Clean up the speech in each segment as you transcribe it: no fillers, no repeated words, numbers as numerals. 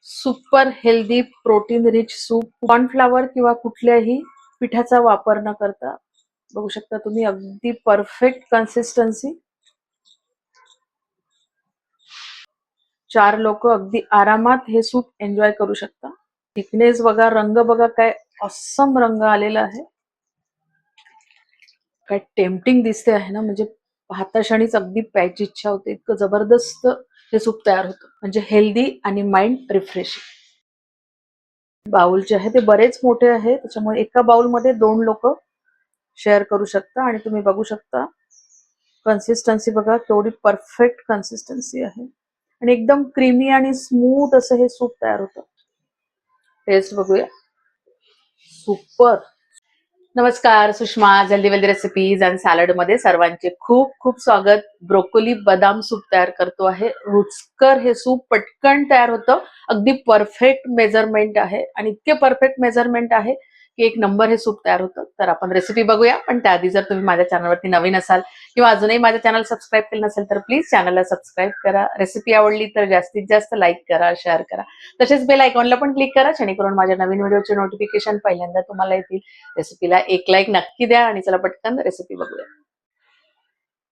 Super healthy protein rich soup cornflour किंवा कुठल्याही पिठाचा वापर न करता बघू शकता तुम्ही अगदी परफेक्ट कन्सिस्टन्सी. 4 लोक अगदी आरामात हे सूप एन्जॉय करू शकता. थिकनेस बघा, रंग बघा, काय ऑसम रंग आलेला आहे. काय टेम्पटिंग दिसते आहे ना, म्हणजे पाहता क्षणीच अगदी प्यायची इच्छा होते. इतकं जबरदस्त हे सूप तयार होतं. म्हणजे हेल्दी आणि माइंड रिफ्रेशिंग. बाउल जे आहे ते बरेच मोठे आहे, त्याच्यामुळे एका बाउलमध्ये 2 लोक शेअर करू शकता. आणि तुम्ही बघू शकता कन्सिस्टन्सी बघा, केवढी परफेक्ट कन्सिस्टन्सी आहे आणि एकदम क्रीमी आणि स्मूथ असं हे सूप तयार होतं. टेस्ट बघूया. सुपर. नमस्कार, सुषमा जल्दी वेल्दी रेसिपीज अँड सॅलड मध्ये सर्वांचे खूप खूप स्वागत. ब्रोकोली बदाम सूप तयार करतो आहे. रुचकर हे सूप पटकन तयार होतं. अगदी परफेक्ट मेजरमेंट आहे आणि इतके परफेक्ट मेजरमेंट आहे की एक नंबर हे सूप तयार होतं. तर आपण रेसिपी बघूया, पण त्याआधी जर तुम्ही माझ्या चॅनलवरती नवीन असाल किंवा अजूनही माझ्या चॅनल सबस्क्राईब केलं नसेल तर प्लीज चॅनलला सबस्क्राईब करा. रेसिपी आवडली तर जास्तीत जास्त लाईक करा, शेअर करा. तसेच बेल आयकॉनला पण क्लिक करा, जेणेकरून माझ्या नवीन व्हिडिओचे नोटिफिकेशन पहिल्यांदा तुम्हाला येतील. रेसिपीला एक लाईक नक्की द्या आणि चला पटकन रेसिपी बघूया.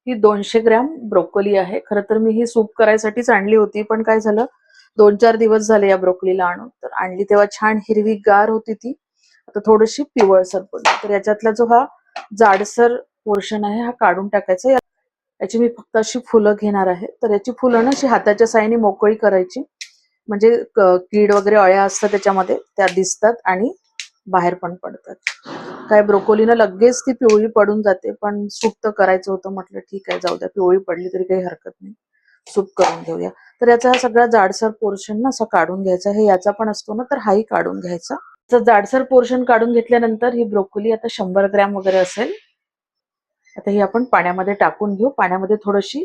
ही 200 ग्रॅम ब्रोकोली आहे. खरं तर मी ही सूप करायसाठीच आणली होती, पण काय झालं, 2-4 दिवस झाले या ब्रोकोलीला आणून. तर आणली तेव्हा छान हिरवीगार होती ती, आता थोडीशी पिवळसर पडली. तर याच्यातला जो हा जाडसर पोर्शन आहे हा काढून टाकायचा. याची मी फक्त अशी फुलं घेणार आहे. तर याची फुलं ना अशी हाताच्या साहाय्याने मोकळी करायची, म्हणजे कीड वगैरे अळ्या असतात त्याच्यामध्ये, त्या दिसतात आणि बाहेर पण पडतात. काय ब्रोकोलीनं लगेच ती पिवळी पडून जाते, पण सूप तर करायचं होतं, म्हटलं ठीक आहे जाऊ द्या, पिवळी पडली तरी काही हरकत नाही, सूप करून घेऊया. तर याचा हा सगळा जाडसर पोर्शन ना असा काढून घ्यायचा. हे याचा पण असतो ना, तर हाही काढून घ्यायचा. तर जाडसर पोर्शन काढून घेतल्यानंतर ही ब्रोकोली आता 100 ग्रॅम वगैरे असेल. आता ही आपण पाण्यामध्ये टाकून घेऊ. पाण्यामध्ये थोडीशी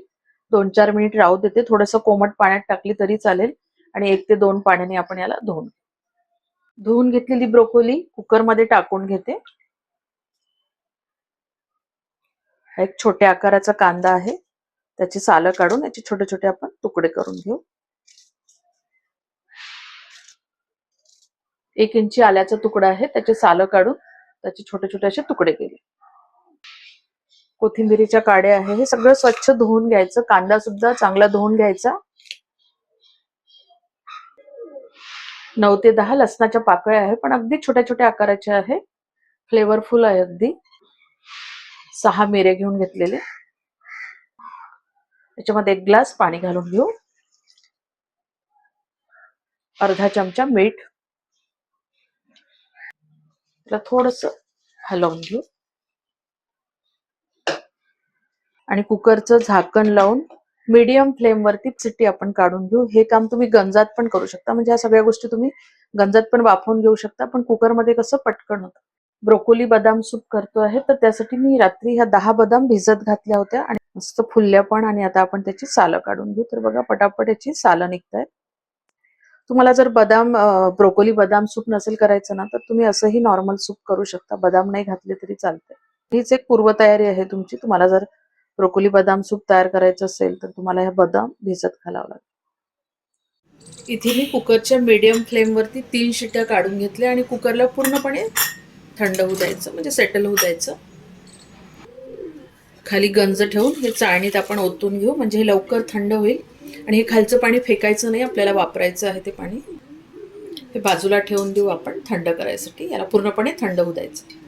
2-4 मिनिट राहू देते. थोडंसं कोमट पाण्यात टाकली तरी चालेल आणि 1 ते 2 पाण्याने आपण याला धुवून घेतलेली ब्रोकोली कुकरमध्ये टाकून घेते. हा एक छोट्या आकाराचा कांदा आहे, त्याची सालं काढून याचे छोटे छोटे आपण तुकडे करून घेऊ. 1 इंची आल्याचा तुकडा आहे, त्याचे सालं काढून त्याचे छोटे छोटे असे तुकडे केले. कोथिंबीरीच्या काड्या आहे, हे सगळं स्वच्छ धुवून घ्यायचं. कांदा सुद्धा चांगला धुवून घ्यायचा. 9 ते 10 लसणाच्या पाकळ्या आहे, पण अगदी छोट्या छोट्या आकाराच्या आहे, फ्लेवरफुल आहे अगदी. 6 मिरे घेऊन घेतलेले. त्याच्यामध्ये 1 ग्लास पाणी घालून घेऊ. अर्धा चमचा मीठ, त्याला थोडंसं हलवून घेऊ आणि कुकरचं झाकण लावून मीडियम फ्लेम वरती शिट्टी आपण काढून घेऊ. हे काम तुम्ही गंजात पण करू शकता, म्हणजे ह्या सगळ्या गोष्टी तुम्ही गंजात पण वाफवून घेऊ शकता, पण कुकरमध्ये कसं पटकन होतं. ब्रोकोली बदाम सूप करतो आहे, तर त्यासाठी मी रात्री ह्या 10 बदाम भिजत घातल्या होत्या आणि मस्त फुलल्या पण. आणि आता आपण त्याची सालं काढून घेऊ. तर बघा पटापट याची सालं निघतायत. तुम्हाला जर ब्रोकोली बदाम सूप नसेल करायचं ना, तर तुम्ही असंही नॉर्मल सूप करू शकता, बदाम नाही घातले तरी चालते. हीच एक पूर्वतयारी आहे तुमची. तुम्हाला जर ब्रोकोली बदाम सूप तयार करायचं असेल तर तुम्हाला हे बदाम भिजत घालावं लागेल. इथे मी कुकरच्या मीडियम फ्लेम वरती 3 शिट्ट्या काढून घेतल्या आणि कुकरला पूर्णपणे थंड होऊ द्यायचं, म्हणजे सेटल होऊ द्यायचं. खाली गंज ठेवून हे चाळणीत आपण ओतून घेऊ, म्हणजे हे लवकर थंड होईल. आणि हे खालचं पाणी फेकायचं नाही, आपल्याला वापरायचं आहे ते पाणी. हे बाजूला ठेवून देऊ आपण थंड करायसाठी. याला पूर्णपणे थंड होऊ द्यायचं.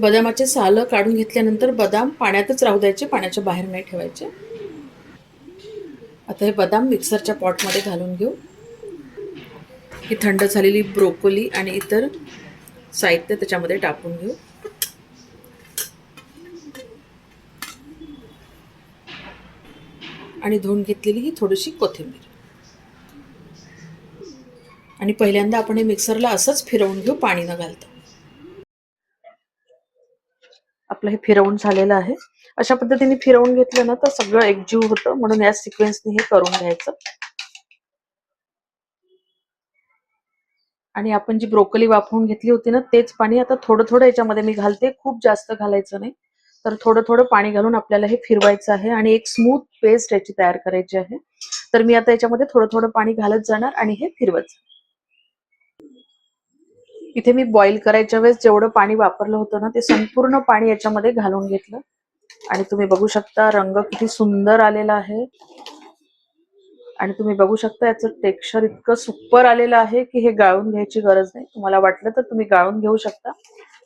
बदामाचे सालं काढून घेतल्यानंतर बदाम पाण्यातच राहू द्यायचे, पाण्याच्या बाहेर नाही ठेवायचे. आता हे बदाम मिक्सरच्या पॉटमध्ये घालून घेऊ. ही थंड झालेली ब्रोकोली आणि इतर साहित्य त्याच्यामध्ये टाकून घेऊ. आणि धुवून घेतलेली ही थोडीशी कोथिंबीर. आणि पहिल्यांदा आपण हे मिक्सरला असंच फिरवून घेऊ, पाणी न घालता. आपलं हे फिरवून झालेलं आहे. अशा पद्धतीने फिरवून घेतलं ना तर सगळं एकजीव होतं, म्हणून या सिक्वेन्सने हे करून घ्यायचं. आणि आपण जी ब्रोकोली वाफवून घेतली होती ना, तेच पाणी आता थोडं थोडं याच्यामध्ये मी घालते. खूप जास्त घालायचं नाही, तर थोडं थोडं पाणी घालून आपल्याला हे फिरवायचं आहे आणि एक स्मूथ पेस्ट याची तयार करायची आहे. तर मी आता याच्यामध्ये थोडं थोडं पाणी घालत जाणार आणि हे फिरवत जाणार. इथे मी बॉईल करायच्या वेळेस जेवढं पाणी वापरलं होतं ना ते संपूर्ण पाणी याच्यामध्ये घालून घेतलं आणि तुम्ही बघू शकता रंग किती सुंदर आलेला आहे. आणि तुम्ही बघू शकता याचं टेक्स्चर इतकं सुपर आलेलं आहे की हे गाळून घ्यायची गरज नाही. तुम्हाला वाटलं तर तुम्ही गाळून घेऊ शकता,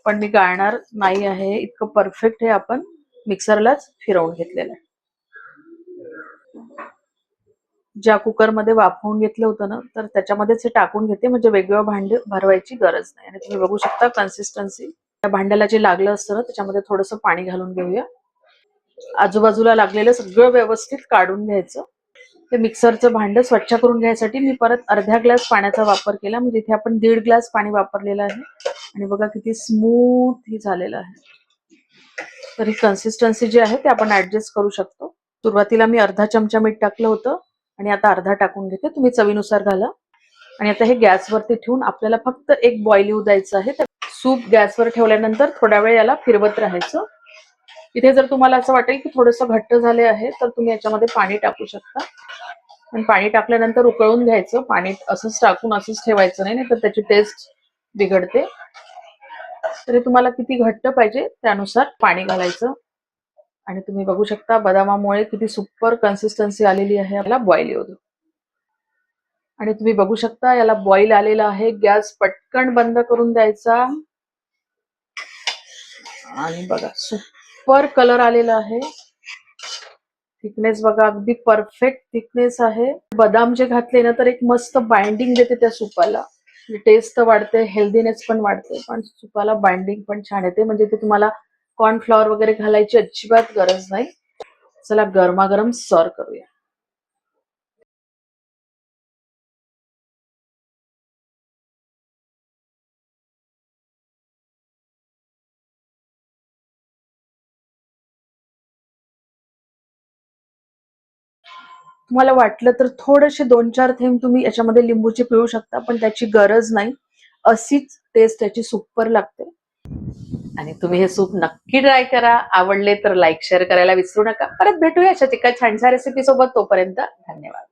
पण मी गाळणार नाही आहे. इतकं परफेक्ट हे आपण मिक्सरलाच फिरवून घेतलेलं आहे. ज्या कुकरमध्ये वाफवून घेतलं होतं ना तर त्याच्यामध्येच हे टाकून घेते, म्हणजे वेगवेगळं भांडे भरवायची गरज नाही. आणि तुम्ही बघू शकता कन्सिस्टन्सी त्या भांड्याला जे लागलं असतं ना त्याच्यामध्ये थोडंसं पाणी घालून घेऊया. आजूबाजूला लागलेलं सगळं व्यवस्थित काढून घ्यायचं. ते मिक्सरचं भांडं स्वच्छ करून घ्यायसाठी मी परत अर्धा ग्लास पाण्याचा वापर केला, म्हणजे इथे आपण 1.5 ग्लास पाणी वापरलेलं आहे. आणि बघा किती स्मूथ ही झालेलं आहे. तर ही कन्सिस्टन्सी जी आहे ते आपण ऍडजस्ट करू शकतो. सुरुवातीला मी अर्धा चमचा मीठ टाकलं होतं आणि आता अर्धा टाकून घेते. तुम्ही चवीनुसार घाला. आणि आता हे गॅसवरती ठेवून आपल्याला फक्त एक बॉईल येऊ द्यायचं आहे. सूप गॅसवर ठेवल्यानंतर थोड्या वेळ याला फिरवत राहायचं. इथे जर तुम्हाला असं वाटेल की थोडंसं घट्ट झाले आहे तर तुम्ही याच्यामध्ये पाणी टाकू शकता. पण पाणी टाकल्यानंतर उकळून घ्यायचं. पाणी असंच टाकून असंच ठेवायचं नाही, तर त्याची टेस्ट बिघडते. तरी तुम्हाला किती घट्ट पाहिजे त्यानुसार पाणी घालायचं. आणि तुम्ही बघू शकता बदामामुळे किती सुपर कन्सिस्टन्सी आलेली आहे. याला बॉईल येऊ दे. आणि तुम्ही बघू शकता याला बॉईल आलेला आहे. गॅस पटकन बंद करून द्यायचा. आणि बघा सुपर कलर आलेला आहे. थिकनेस बघा अगदी परफेक्ट थिकनेस आहे. बदाम जे घातले ना तर एक मस्त बाइंडिंग देते त्या सुपाला. टेस्ट तर वाढते, हेल्दीनेस पण वाढते, पण सुपाला बाइंडिंग पण छान येते. म्हणजे ते तुम्हाला कॉर्नफ्लॉवर वगैरे घालायची अजिबात गरज नाही. चला गरमागरम सर्व करूया. तुम्हाला वाटलं तर थोडेसे 2-4 थेंब तुम्ही याच्यामध्ये लिंबूचे पिळू शकता, पण त्याची गरज नाही. अशीच टेस्ट याची सुपर लागते. आणि तुम्ही हे सूप नक्की ट्राय करा. आवडले तर लाईक शेअर करायला विसरू नका. परत भेटूया अशाच एका छानशा रेसिपी सोबत. तोपर्यंत धन्यवाद.